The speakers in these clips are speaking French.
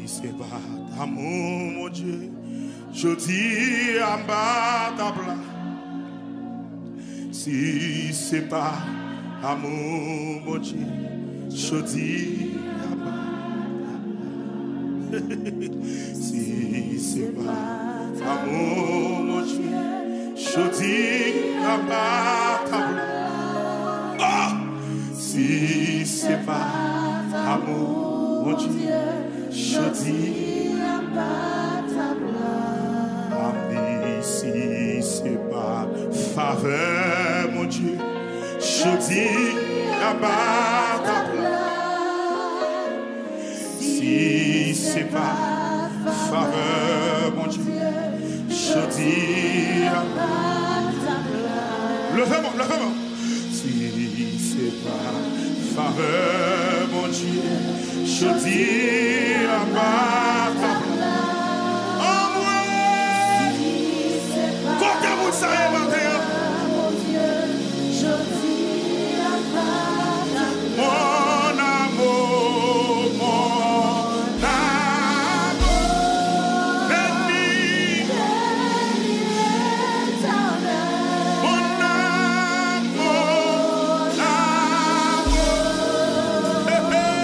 c'est pas d'amour, mon Dieu, je dis imbattable. Si c'est pas amour, mon Dieu, je dis imbattable. Si c'est pas amour, mon Dieu, je dis imbattable. Oh! Si c'est pas amour, mon Dieu, je dis imbattable. Amen. Si c'est pas faveur, mon Dieu, je dis imbattable. Si c'est pas faveur, mon Dieu, je dis imbattable. Levez-moi, levez-moi. Si c'est pas faveur, mon Dieu, je dis imbattable. Oh ouais! Côté vous savez maintenant. Mon Dieu, je dis imbattable. Mon amour, béni. Mon amour, béni.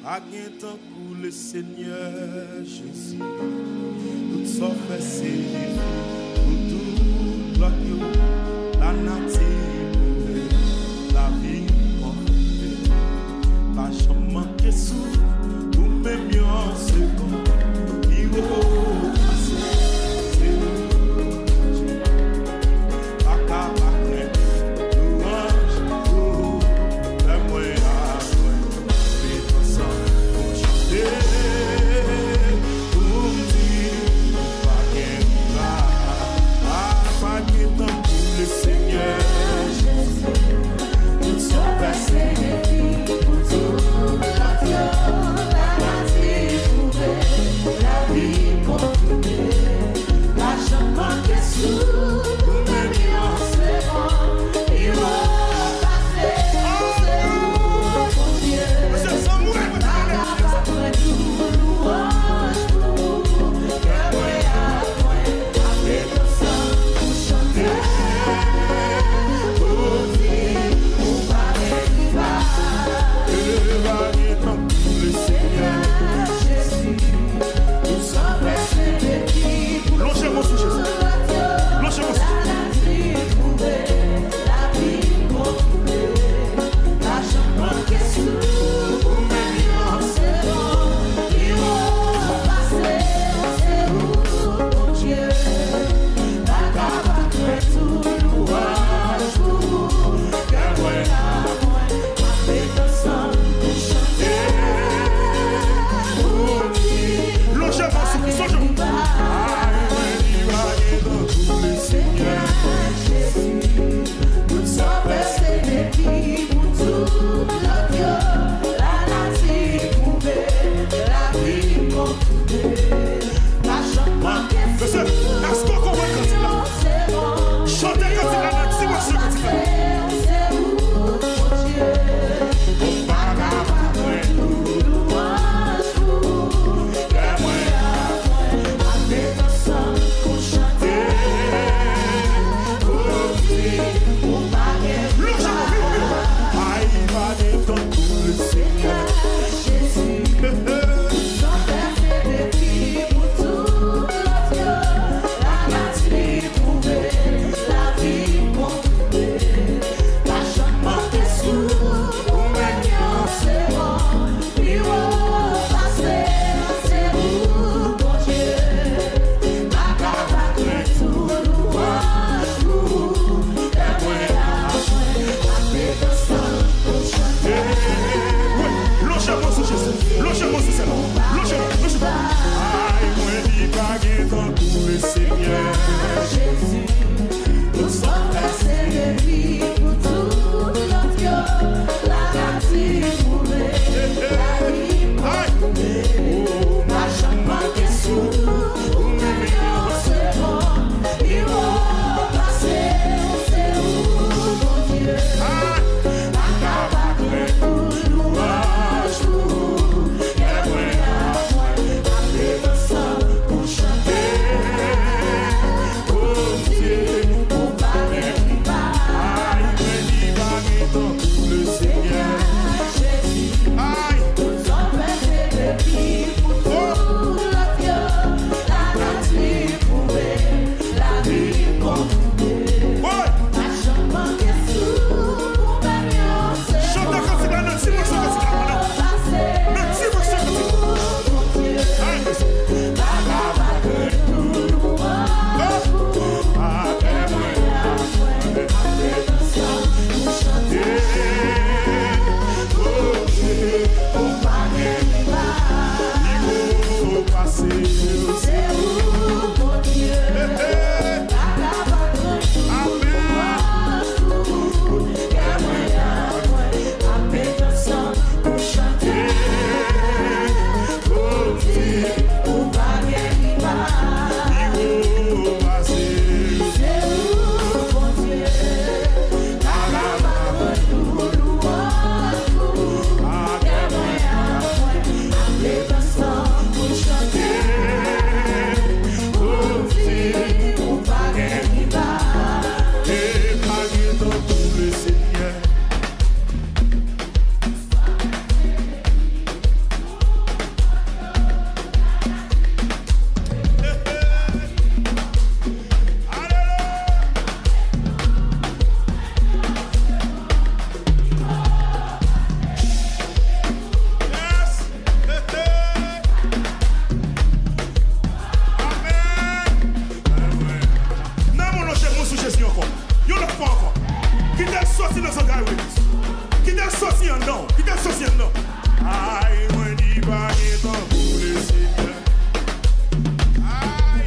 A gen tan pour le Seigneur Jésus. Tout ça fait c'est pour tout l'autre. La nature, la vie, la chambre qui s'ouvre, ou même en second. Il faut passer, c'est le la cabane, louange, oh, fais-moi adorer, fais-toi ça, pour chanter, pour me dire, pas qu'un non. Qui est social non. Aïe, moi dis pas qu'il est en pour le Seigneur. Aïe.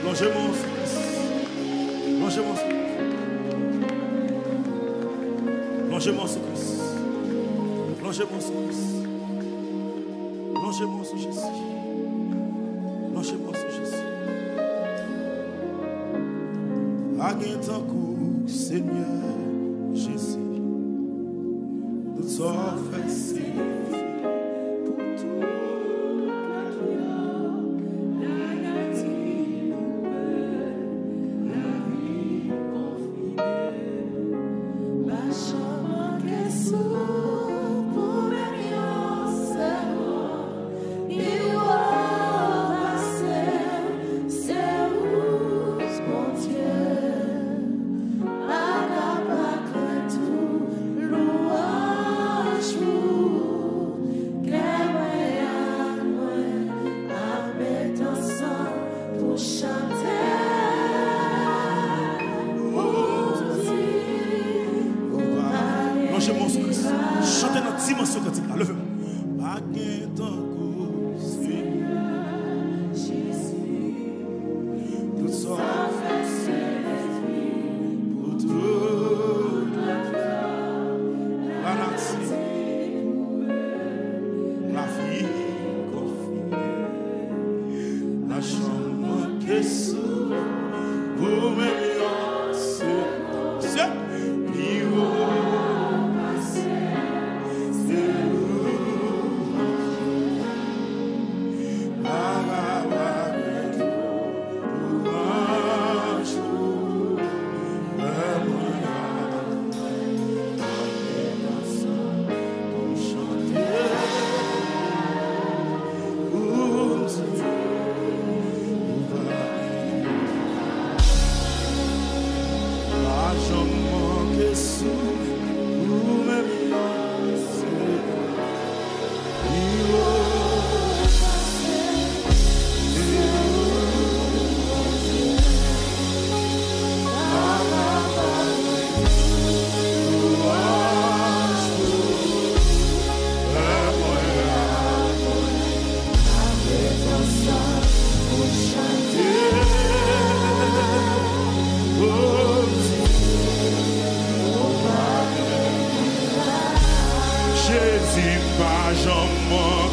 Longez-moi sous Christ. Longez-moi sous Christ. Longez-moi sous Christ. Longez-moi sous Christ. Longez-moi sous Jésus. Longez-moi sous Jésus. Aguin tant que Seigneur Jésus. Tout ça fait signifie pour tout. Chantez notre dimension cantique là, levez-moi. Pas qu'un temps que Seigneur Jésus, tout ça pour toute la nature, la vie confinée, la chambre qui s'ouvre pour m'élever, c'est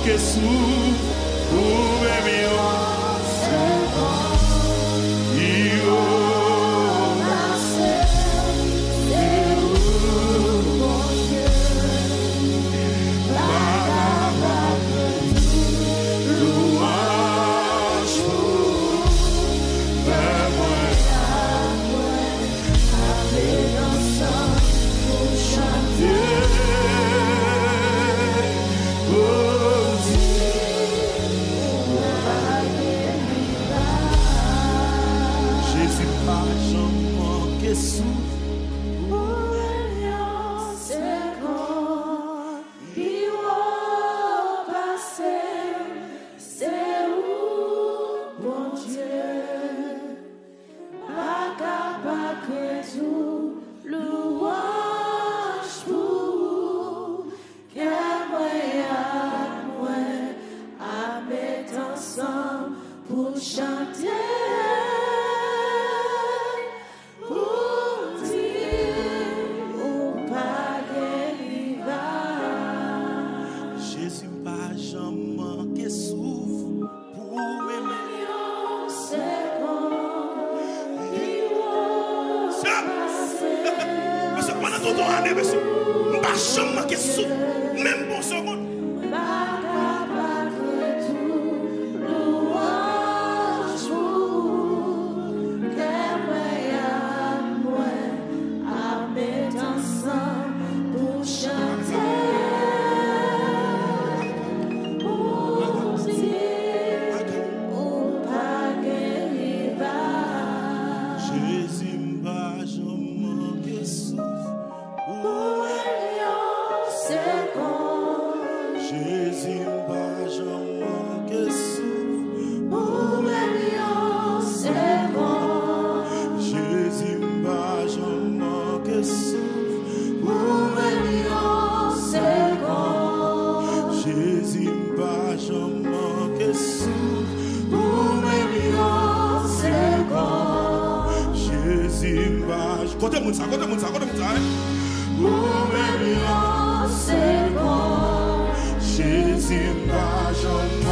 que souffre pour aimer. Même pour seconde. Côté moun ça. Jésus m'a jamais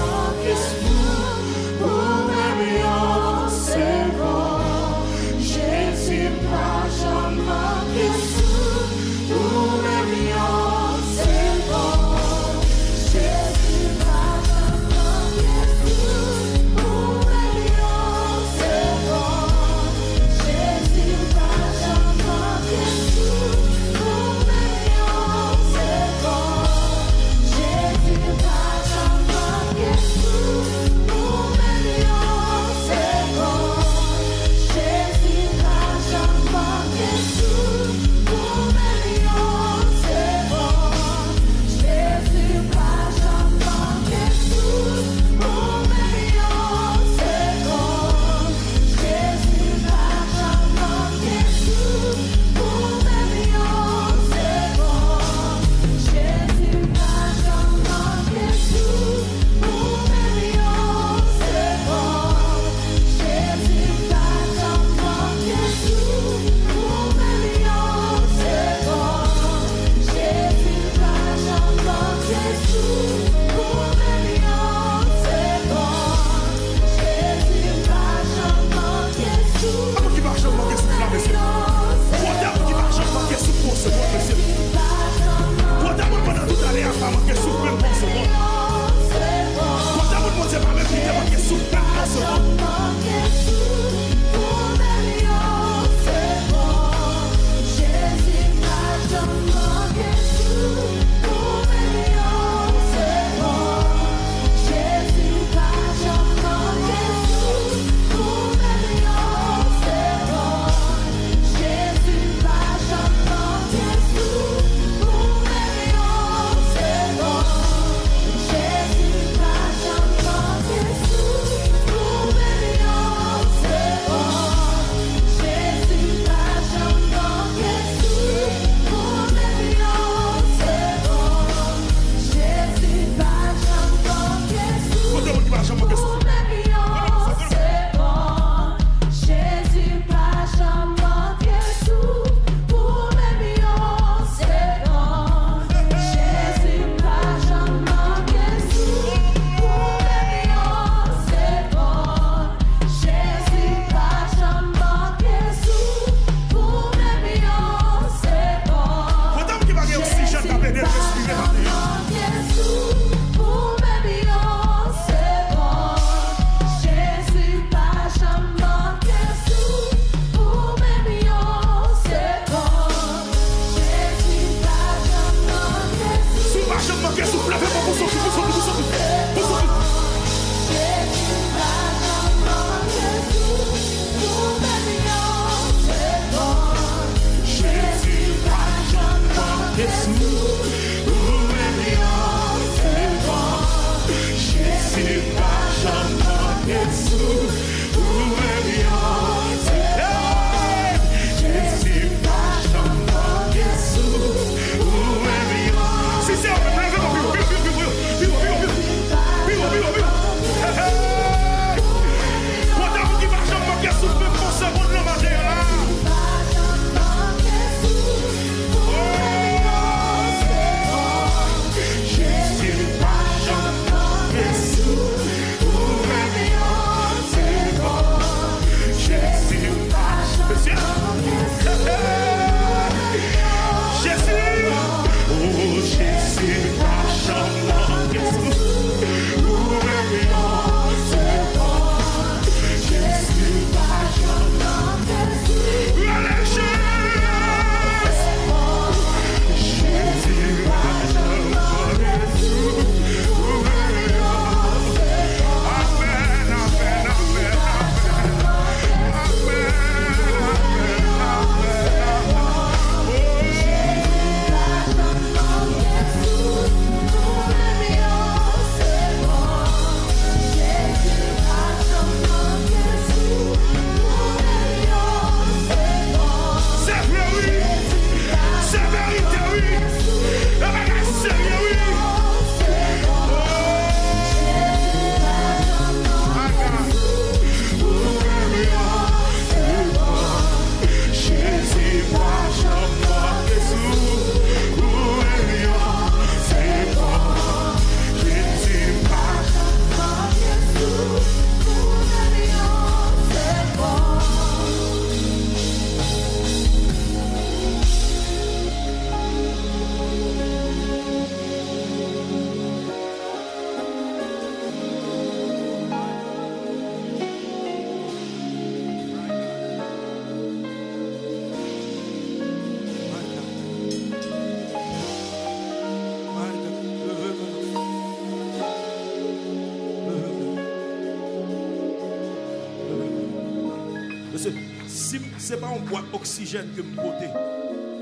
Parce que si ce n'est pas une boîte d'oxygène que je porte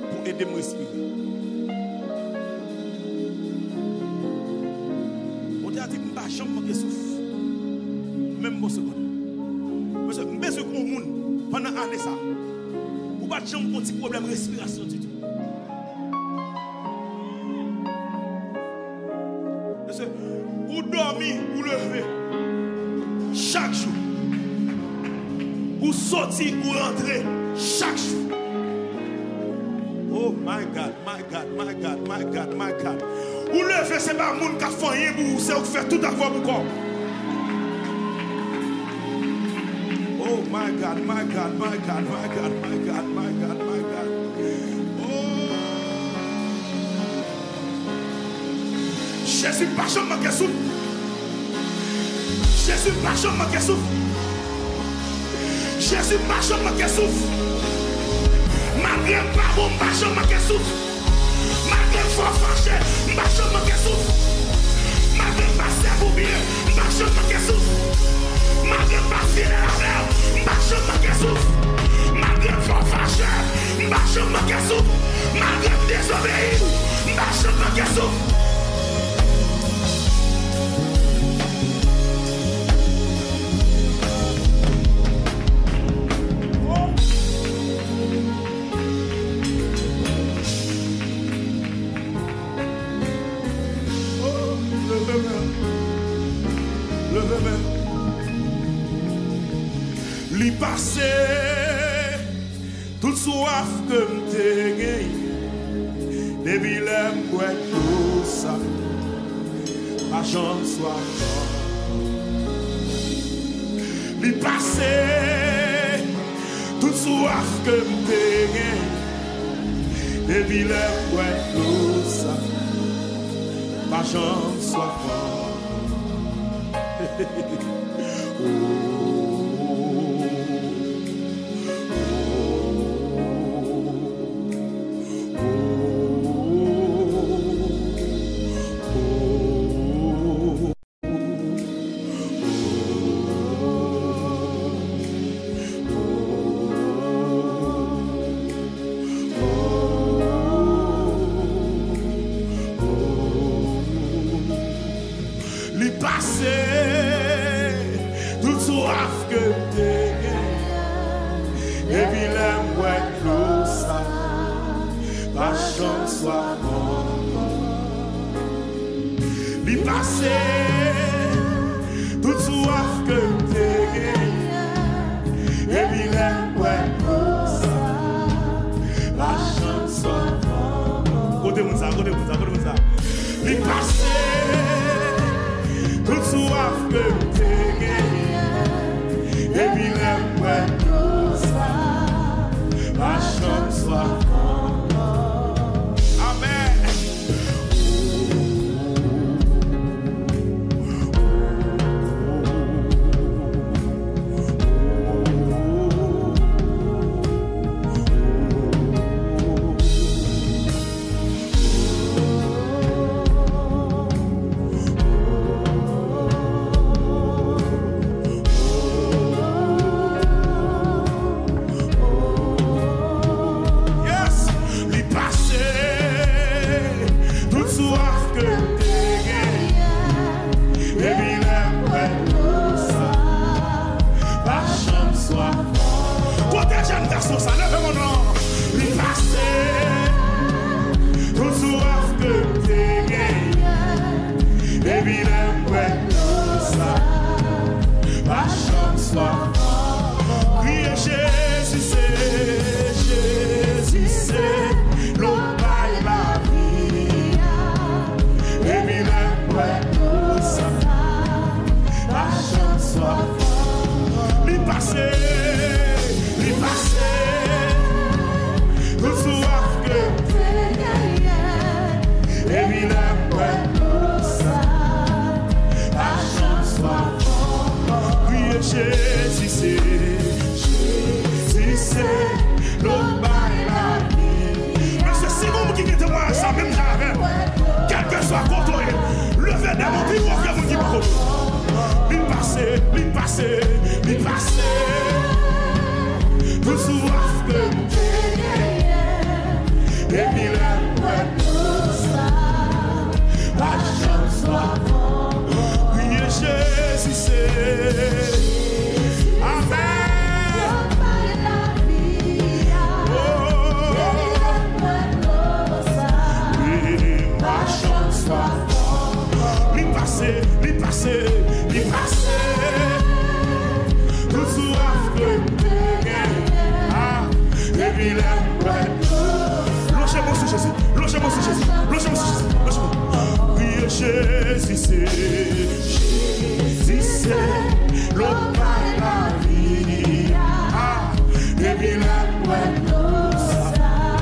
pour aider à me respirer. On a dit que je ne peux pas jamais souffle. Même pour seconde. Parce que je ne suis pas un monde pendant une année. On ne peut pas jamais avoir un petit problème de respiration du tout. Parce que vous dormez, vous levez chaque jour. Vous sortez, vous rentrez chaque jour. Oh my God, my God, my God, my God, my God. Vous levez, ce n'est pas un monde qui a fait rien pour vous, c'est vous faire tout à votre corps. Oh my God, my God, my God, my God, my God, my God, my God. Oh. Jésus, pas jamais manquer souffle. Jésus, pas jamais manquer souffle. Jésus, pas jamais manquer souffle. Malgré pas bon, pas jamais manquer souffle. Malgré fort fâché, pas jamais manquer souffle. Malgré pas serre bien, pas jamais manquer souffle. Malgré pas fidèle à l'air, pas jamais manquer souffle. Malgré fort fâché, pas jamais manquer souffle. Malgré désobéir, pas jamais manquer souffle. Li passé toute soif que m'te gagné depuis l'aime ouais tout ça ma chance soit li passé toute soif que m'te gagné depuis l'aime ouais tout ça ma chance soit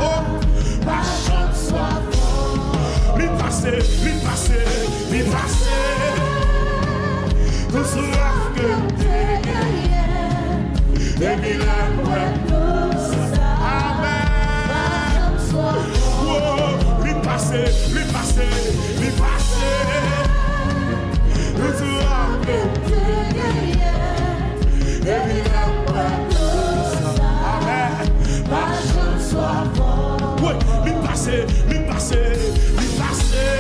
Oh, ma chance soit lui passer, lui passer, lui passer. Tout sera que t'es gagné. Et puis là, amen. Oh, lui passer, lui passer, lui passer. Tout sera que t'es gagné. Et puis là, amen. Ma chance soit bonne. Oui, lui passer, lui passer, lui passer.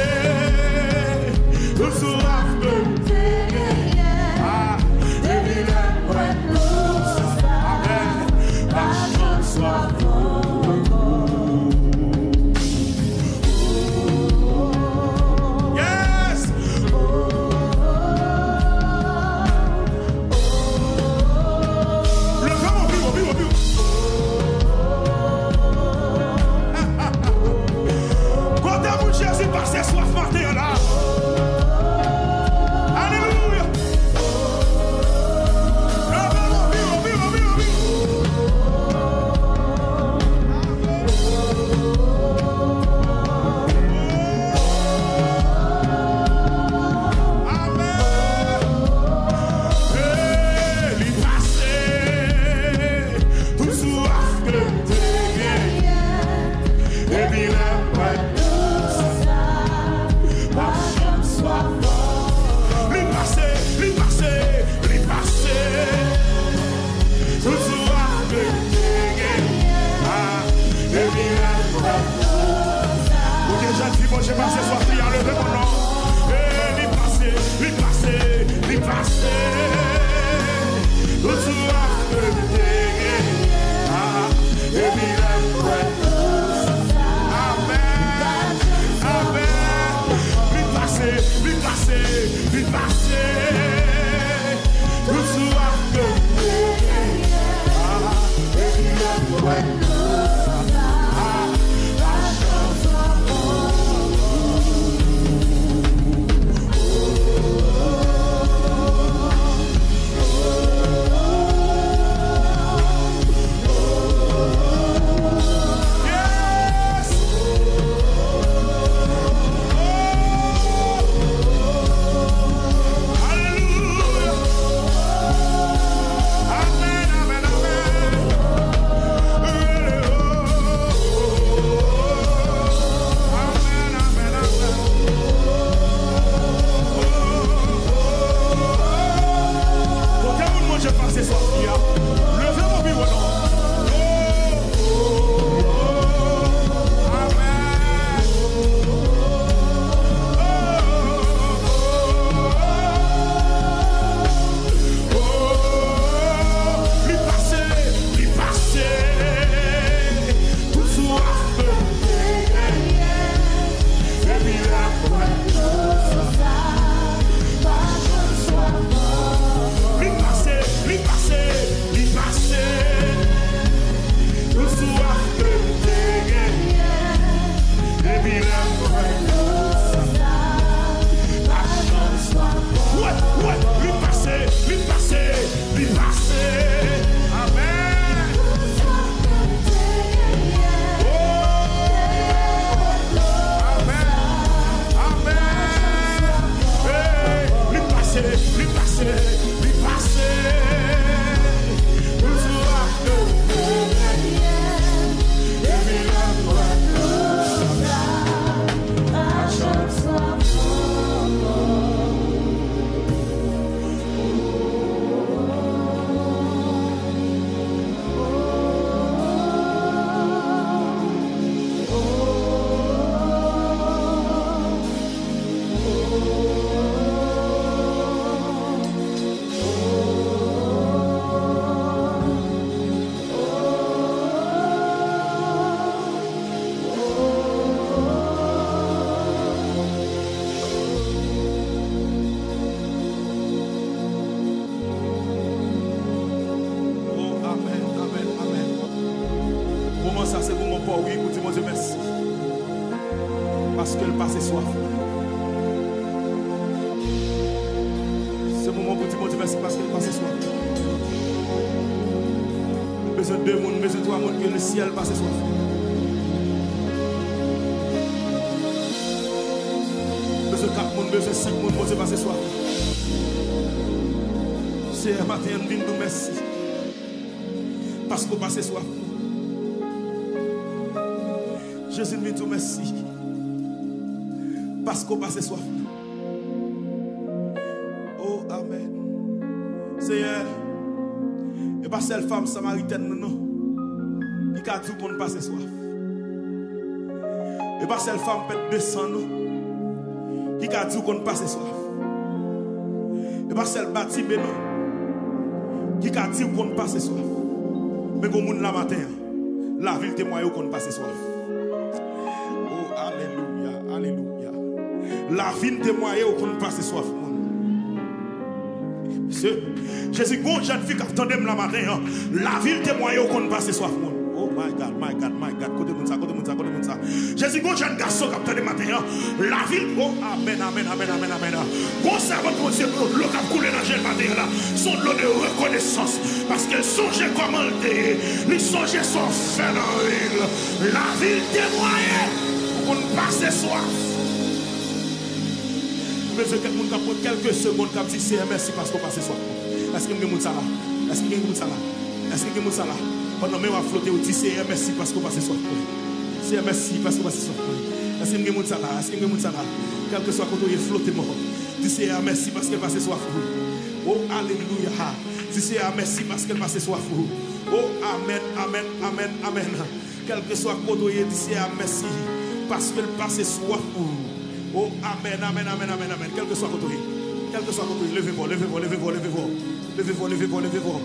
Tout sera que t'es gagné. Et puis là, amen. Ma chance soit bonne. Yes. Le vent, vive. Quand t'as mon Jésus par ses soifs matin là. Alléluia. Le vent, vive. Amen. Lui passer tout soif que t'es gagné. Et puis là, ma chance soit bonne. Lui passer, lui passer, lui passer. Tout soif que t'es gagné. Et puis là, ok, j'ai dit, bon, j'ai passé soif, il y a levé mon nom. Lui passer, lui passer, lui passer. Tout soif que t'es gagné. Et puis là, amen, amen. Lui passer, lui passer, lui passer. Tout soif que t'es gagné. Et puis là, la chance soit yes. Alléluia. Amen, amen, amen. Amen, amen, amen. Pour quel monde j'ai passé ce soir? Levez mon bureau, non? Amen. Lui passer, lui passer. Tout soif que t'es gagné. Et puis là, lui passer, lui passer, lui passer. Tout soif que t'es gagné. Et puis là, la chance soit bonne. Ouais, lui passer, lui passer, lui passer. Amen. Oh, amen, amen. Hey, lui passer, lui passer, lui passer. Tout soif que t'es gagné. Et puis là, la chance soit bonne. Oh, amen, amen, amen. Comment ça, c'est pour mon pauvre, oui, pour dire mon Dieu merci. Parce qu'elle passe soif. C'est mon moment pour dire mon Dieu merci parce qu'elle passe soif. besoin de 2 personnes, besoin de 3 personnes que le ciel passe soif. Besoin de 4 personnes, besoin de 5 personnes pour se passer soif. C'est un matin, nous disons merci. Parce qu'on passe soif. Jésus nous dit merci. Parce qu'on passe soif. Oh, amen. Seigneur, et pas celle femme samaritaine, non, qui a dit qu'on passe soif. Et pas celle femme pète de sang, non, qui a dit qu'on passe soif. Et pas celle bâtiment, non, qui a dit qu'on passe soif. Mais comme on la matin, la ville témoigne qu'on passe soif. Oh, alléluia, alléluia. La ville témoigne qu'on passe soif. Monsieur, Jésus, bon jeune fille qui attendait la matin, la ville témoigne qu'on passe soif. Oh my God, my God, my God. Côté de ça, côté de ça, côté de ça. Jésus, bon jeune garçon qui attendait le matin, la ville, oh, amen, amen, amen, amen, amen. Bon servant de Dieu, l'eau qui a coulé dans le matin, là, sont l'eau de reconnaissance. Parce qu'elle songeait comment elle était, les songeait sont faits dans la ville. La ville témoigne qu'on passe soif. Mais je quelqu'un qui a pris quelques secondes qui a dit c'est merci parce qu'on passe soif. Est-ce qu'il y a des gens là? Est-ce qu'il y a des gens là? Est-ce qu'il y a des gens là? Pendant même à flotter, on dit c'est merci parce qu'on passe soif. C'est merci parce qu'on passe soif. Est-ce qu'il y a des gens là? Est-ce qu'il y a des gens là? Quel que soit quand on est flotté mort, dis c'est merci parce qu'elle passe soif. Oh alléluia. Dis c'est merci parce qu'elle passe soif. Oh amen, amen, amen, amen. Quel que soit quand on est, dis c'est merci parce qu'elle passe soif. Oh, amen, amen, amen, amen, amen. Quel que soit côté. Quel que soit côté. Levez-vous, levez-vous, levez-vous, levez-vous. Levez-vous, levez-vous, levez-vous.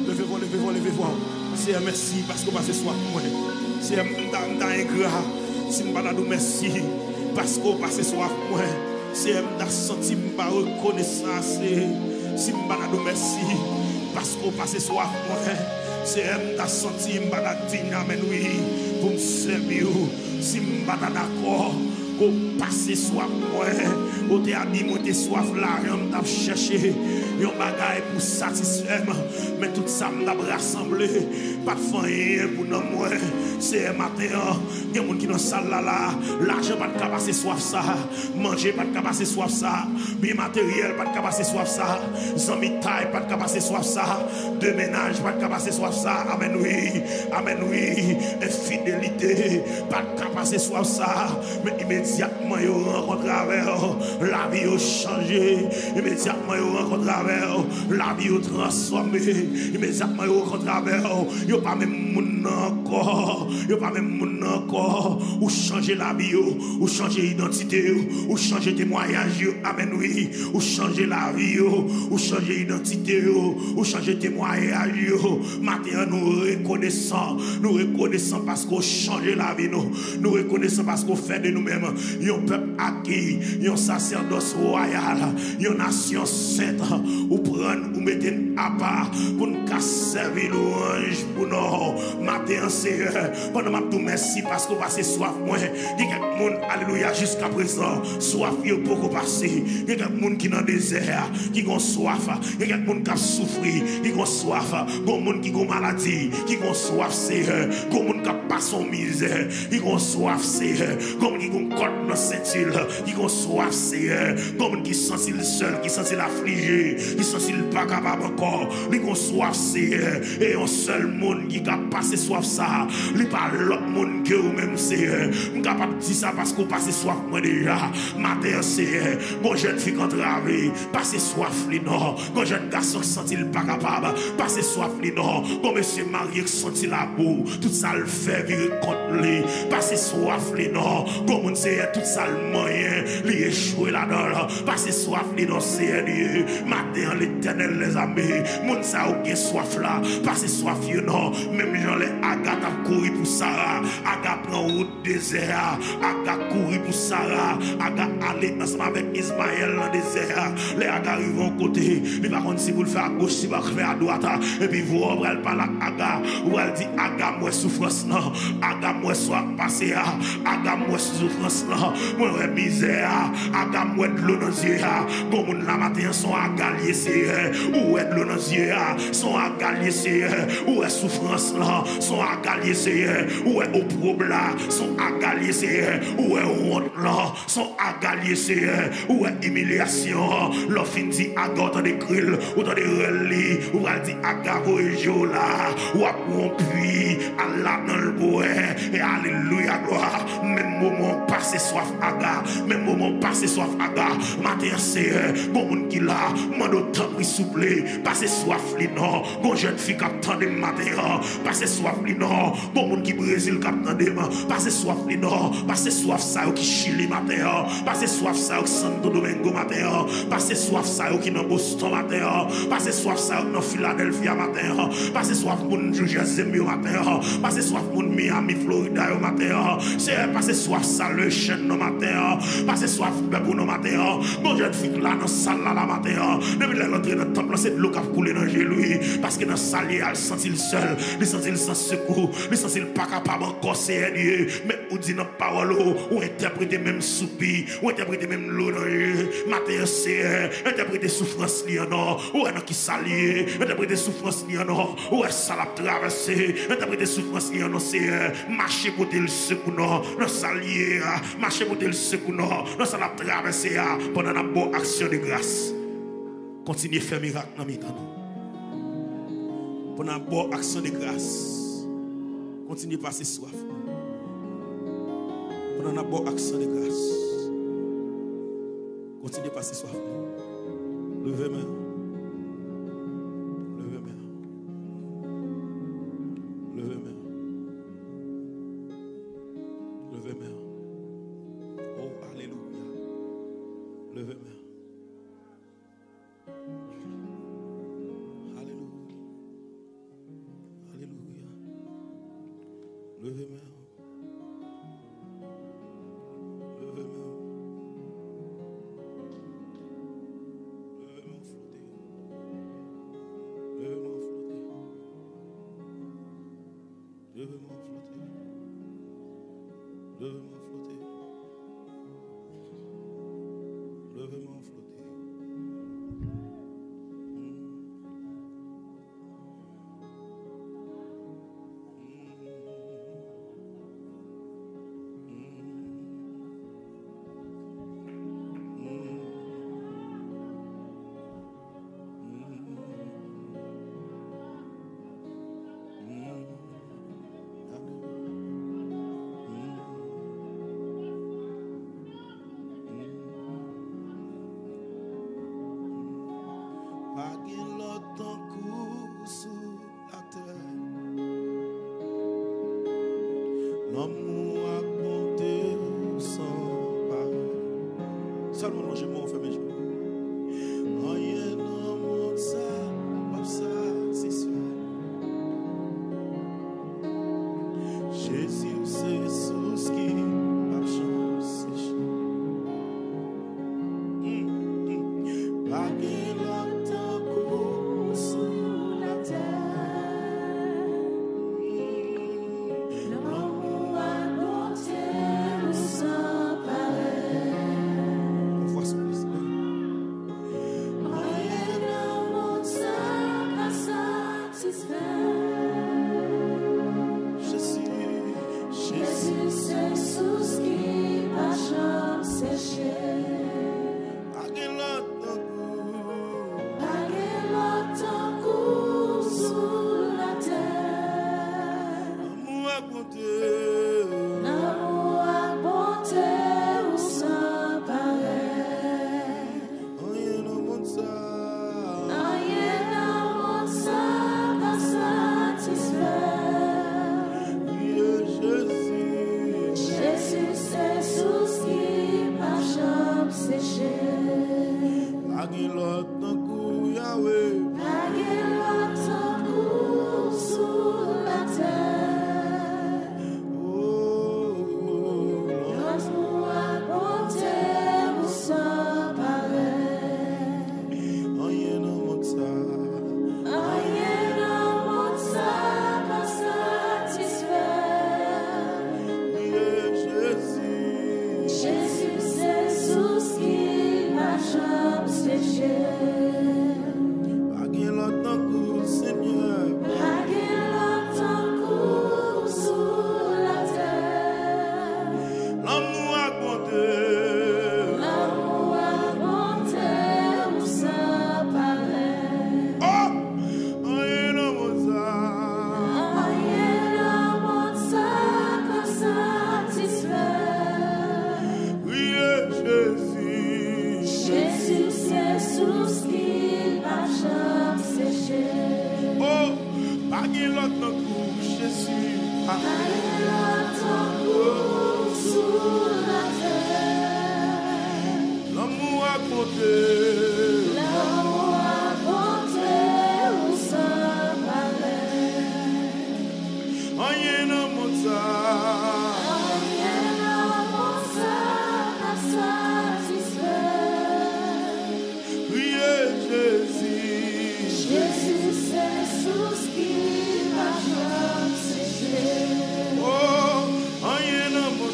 Levez-vous, levez-vous, levez-vous. C'est un merci parce que passe soif. C'est un ingrat. C'est un merci parce que passe soif. C'est un senti ma reconnaissance. C'est un merci parce que passe soif. C'est un senti ma digne. Amen, oui. Pour me servir. C'est un d'accord. Passer soif, au théâtre, moi, t'es soif là, on t'a cherché, yon bagaille pour satisfaire, mais tout ça m'a rassemblé, pas de fin pour nous, moi, c'est un matin, il y a des gens qui dans la salle là, l'argent pas de passer soif ça, manger pas de passer soif ça, bien matériel pas de passer soif ça, zami taille pas de passer soif ça, de ménage pas de passer soif ça, amen oui, infidélité, pas de passer soif ça, mais immédiatement ils rencontrent avec la vie a changé, immédiatement ils rencontrent avec la vie a transformé, immédiatement ils rencontrent avec ils pas même moun encore, ils pas même moun encore, ou changer la vie ou changer l'identité ou changer témoignage, amen oui, ou changer la vie ou changer l'identité ou changer témoignage, maintenant nous reconnaissons parce qu'on change la vie nous reconnaissons parce qu'on fait de nous-mêmes un peuple acquis, un sacerdoce royal, une nation sainte, ou prendre, ou mettre à part pour nous servir l'orange pour nous. Matin, Seigneur, pendant ma tout merci parce qu'on passe soif. Moi, il y a quelques monde, alléluia, jusqu'à présent, soif, il y a beaucoup passé. Il y a quelques monde qui dans le désert, qui ont soif. Il y a quelques monde qui ont souffert, qui ont soif. Il y a monde qui ont maladie, qui ont soif, Seigneur. Il y a monde qui ont pas son misère, qui ont soif, Seigneur. Il y a monde qui ont corde dans ceinture, qui ont soif, Seigneur. Comme qui sont seul, qui sont affligés, qui sont pas capables encore, qui ont soif, Seigneur. Et un seul monde qui a passé soif ça, il pas l'autre monde que vous-même, Seigneur. Je suis capable de dire ça parce qu'on passe soif moi déjà. Matin, Seigneur, bon jeune fille qui travaille, passer soif, non. Bon jeune garçon qui sent il pas capable, passer soif, non. Bon monsieur marié qui sent la boue, tout ça le fait virer contre lui, passer soif, non. Bon monde, Seigneur, tout ça le moyen, lui échouer là-dedans, passer soif, non, Seigneur. Matin, l'éternel les amis, monde ça ou soif là, passer soif, non. Même gens les Agathe a couru pour Sarah, Agathe prend route désert, Agathe couru pour Sarah, Agathe aller ensemble avec Ismaël dans le désert. Les Agathe arrivent au côté, mais par contre si vous le faites à gauche, si vous le faites à droite, et puis vous allez parler à Agathe, vous allez dire Agathe moi souffrance non, Agathe moi soit passé, Agathe moi souffrance non, moi misère, Agathe moi de l'eau dans les yeux, comme la matin sont à galier, c'est ou de l'eau dans les yeux, sont son agalier Seigneur, où est souffrance là, son agalier Seigneur, où est opprobre là, son agalier Seigneur, où est honte là, son agalier Seigneur, où est humiliation, l'offre dit agote de krill, ou dans des relais, ou va dire agavo et jola, ou à pompi, Allah dans le bois, et alléluia gloire, même moment passé soif aga, même moment passé soif aga, matin Seigneur, bon monde qui là, mande autant qui souple, passez soif li non, bon jeune fille qui attend de matin, passez soif li non, bon monde qui Brésil qui attend de passez soif li non, passez soif ça qui Chili matin, passez soif ça qui Santo Domingo matin, passez soif ça qui dans Boston matin, passez soif ça qui dans Philadelphia matin, passez soif moun New Jersey matin, passez soif moun Miami Florida matin, c'est passez soif ça le chêne matin, passez soif pour nos matin, bon jeune fille là dans salle là matin, depuis l'entrée dans le temple c'est de l'eau qui a coulé dans lui, parce que dans salle il sent il seul, il sent il sans secours, il sent il pas capable encore c'est Dieu, mais ou dit dans parole ou interpréter même soupir, ou interpréter même l'eau dans lui, matin c'est interpréter souffrance li non, ou est qui salier, interpréter souffrance li non, ou est ça la traverser, interpréter souffrance li non c'est marcher pour le secours non, dans salier, marcher pour le secours non, dans ça la traverser pendant la bonne action de grâce. Continuez à faire miracle dans mes temps. Pendant la bonne action de grâce. Continuez à passer soif. Pendant la bonne action de grâce. Continuez à passer soif. Levez-moi. Levez-moi. Levez-moi. Levez-moi. Oh, alléluia. Levez-moi. Levez-moi. Levez-moi. Levez-moi flotter. Levez-moi flotter. Levez-moi flotter. Levez-moi flotter. Levez-moi flotter. Seulement non, je m'en fais mes jours. Rien dans mon ça, c'est Jésus, c'est sous qui m'a changé. Pas qu'il entend courir sous la terre. L'amour a monté au sang pareil. Oh L'amour a compté. L'amour a compté où ça m'allait. Rien n'a monté. Rien n'a satisfait. Oui, Jésus. Jésus, c'est sous ce qui m'a séché. Oh, rien n'a monté.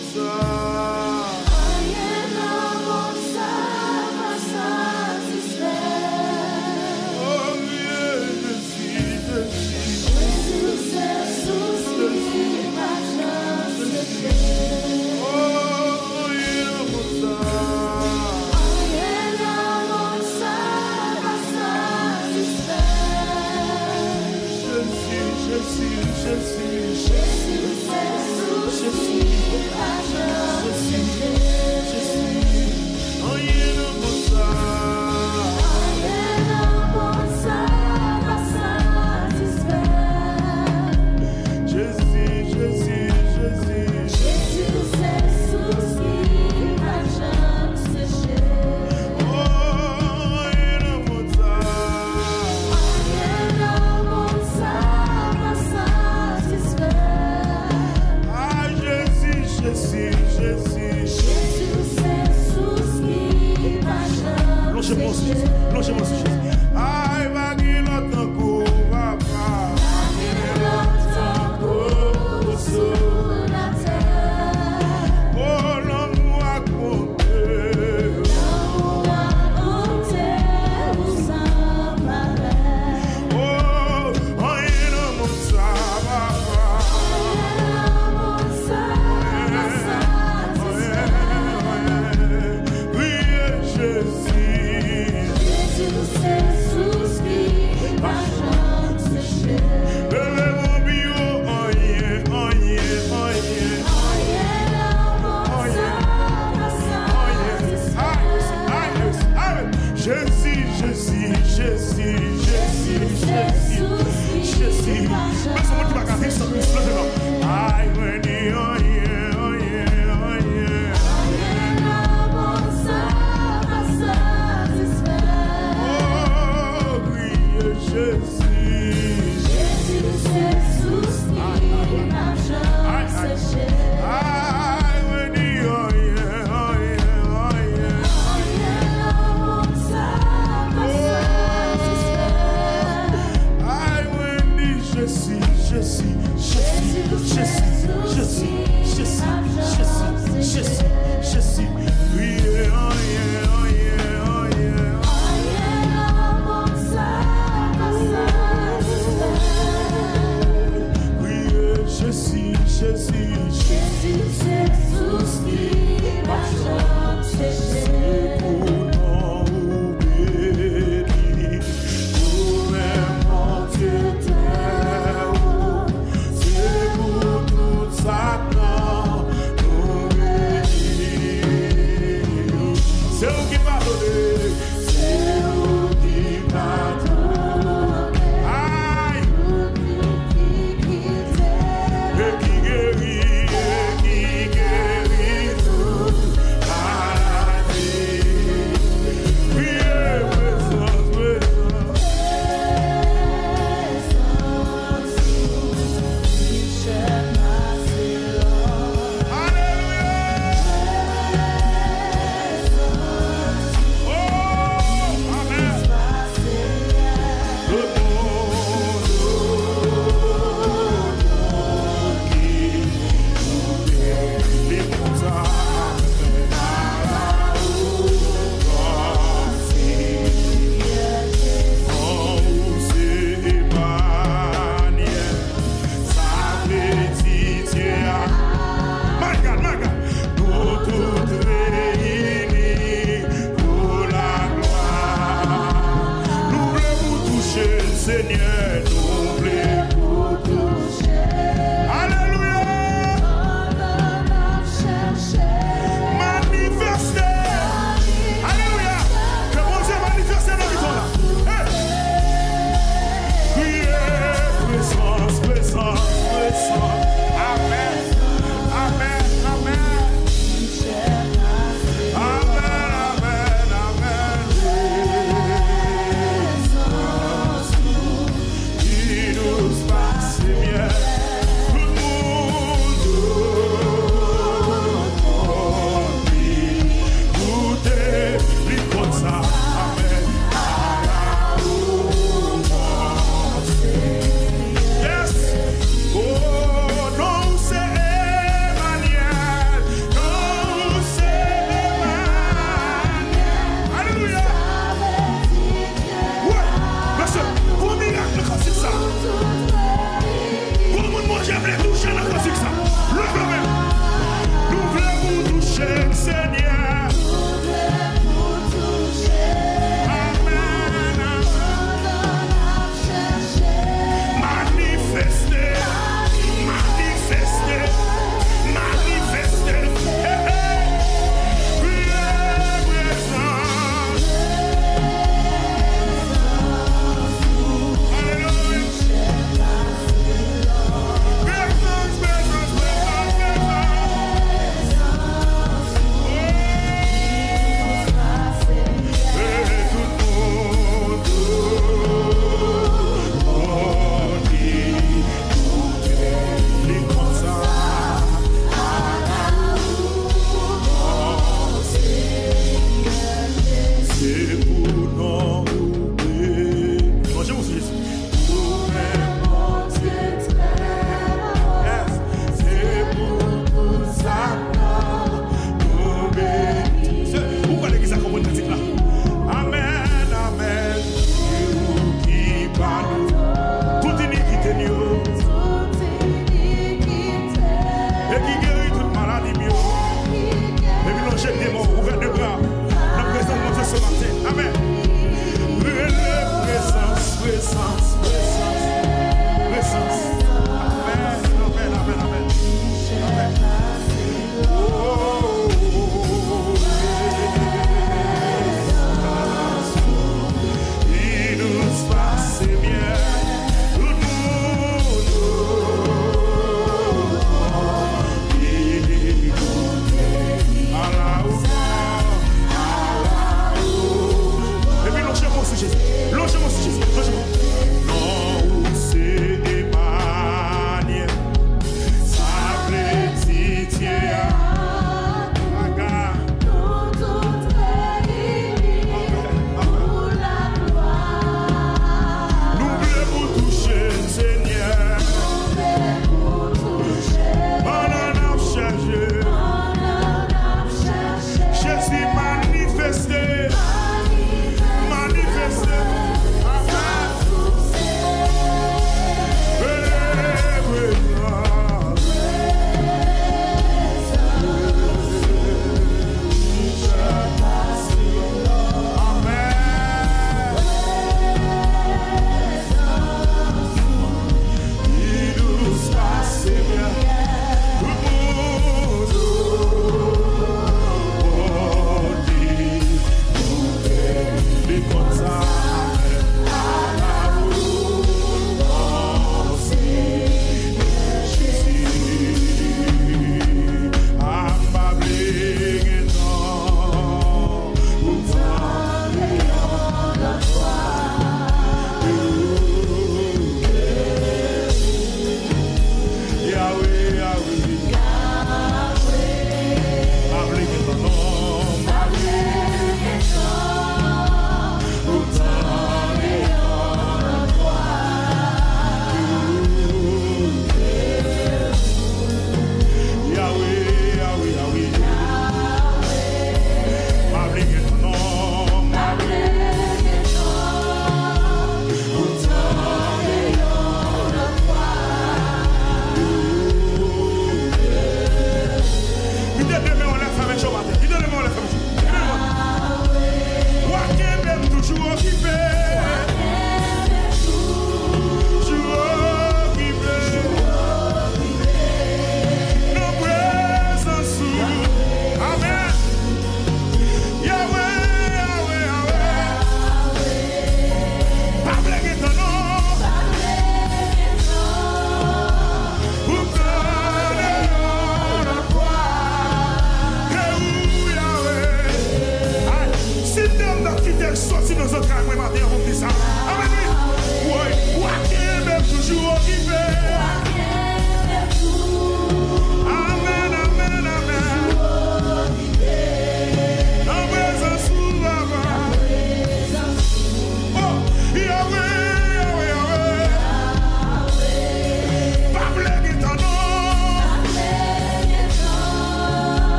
Guéri, tout maladie.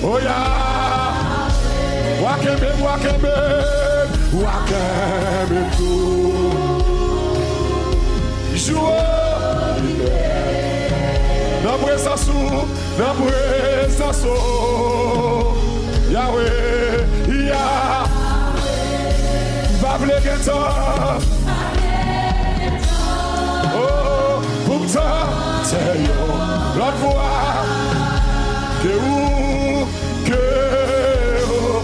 Oh yeah. Wakembe, wakembe, wakembe tout. Jouez. N'abrez sa sou. Yahweh, Yahweh. Bable getan. Oh, pour ça, c'est yo. L'autre voix. Que ou, que ou.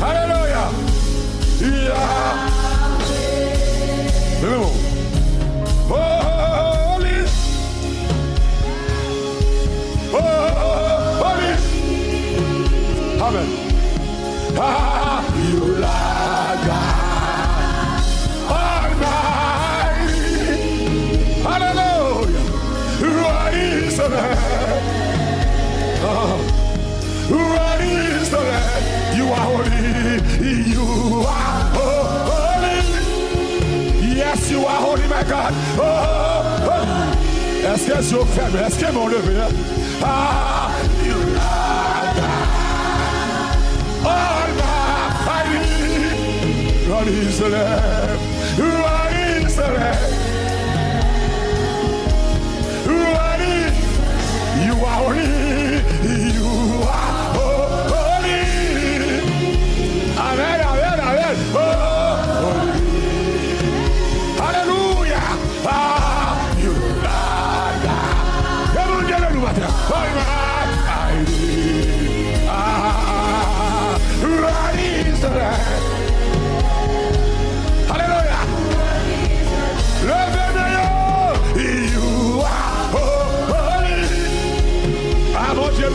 Alléluia. Yahweh. C'est bon. Amen. Ah, you are God Almighty. Hallelujah. What is the land? What is the land? You are holy. You are holy. Yes, you are holy, my God. Oh, holy. Est-ce que je fais? Est-ce que mon levé? Ah, you are God. What is the Lamb? What is the Lamb? What is? You are holy. You are holy. Amen, amen, amen. Oh, holy. Hallelujah. Ah, you are God. Come on, get on, matter. Oh, ah, what is the Lamb?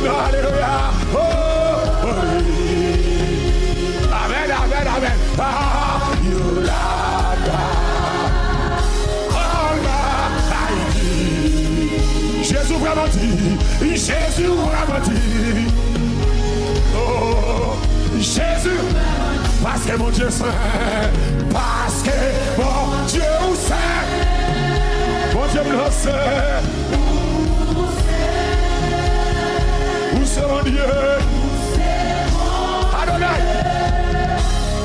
Alléluia. Oh, holy. Amen, amen, amen. Ah, you are God Almighty. Jésus vraiment dit. Jésus vraiment dit. Oh, Jésus. Parce que mon Dieu saint. Parce que mon Dieu saint. Mon Dieu me saint. C'est mon Dieu. Adonai.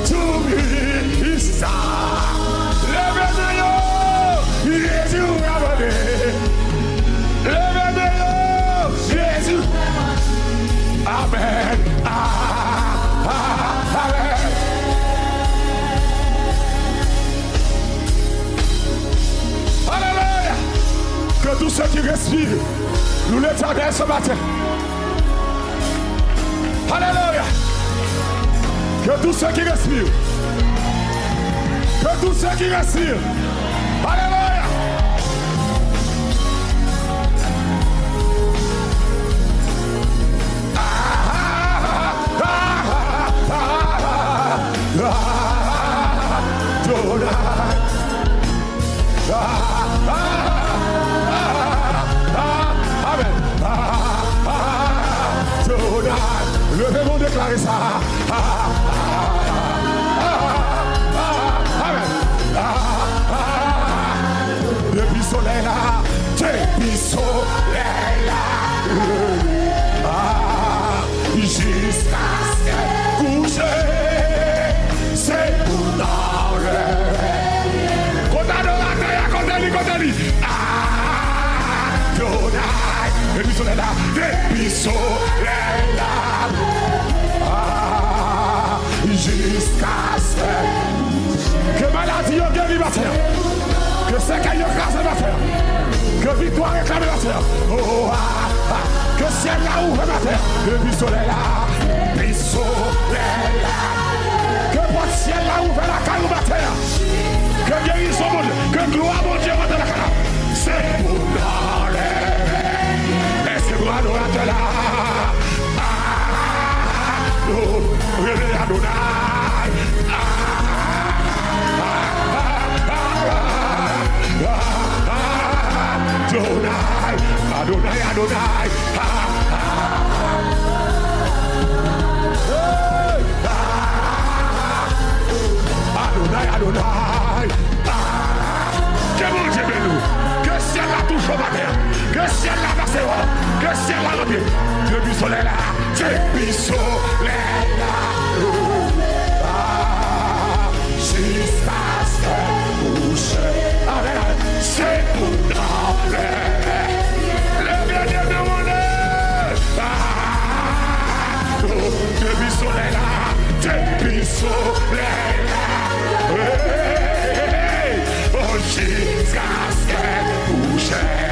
To me is ça. Lève-le-yo. Jésus ramené. Lève-le-yo. Jésus. Amen. Amen. Alléluia. Que tous ceux qui respirent, nous l'éternel ce matin. Alléluia. Que tous ceux qui respirent. Que tous ceux qui respirent. Alléluia. Levez-vous, déclarez ça. Amen. Depuis soleil là, depuis soleil là, jusqu'à ce qu'elle couche, c'est pour dans le rêve. Condamné. Depuis soleil là, depuis soleil là. Jusqu'à ce que maladie au guéri ma terre, que c'est qu'il y a grâce à ma terre, que victoire réclame ma terre, oh que ciel là ouvre ma terre, depuis soleil là, depuis soleil là, que votre ciel là ouvre la caille ma terre, que guérison mon Dieu, que gloire mon Dieu rentre la caille, c'est pour dans les rêves, est-ce que gloire nous rentre là? Adonai. Que mon Dieu bénisse, que ciel la touche au matin, que ciel la passe, que ciel la rentre, depuis soleil là, depuis soleil là. Jusqu'à ce que couche. C'est pour dans le dernier de mon œuvre. Depuis soleil là. Depuis soleil là. Oh, jusqu'à ce que couche.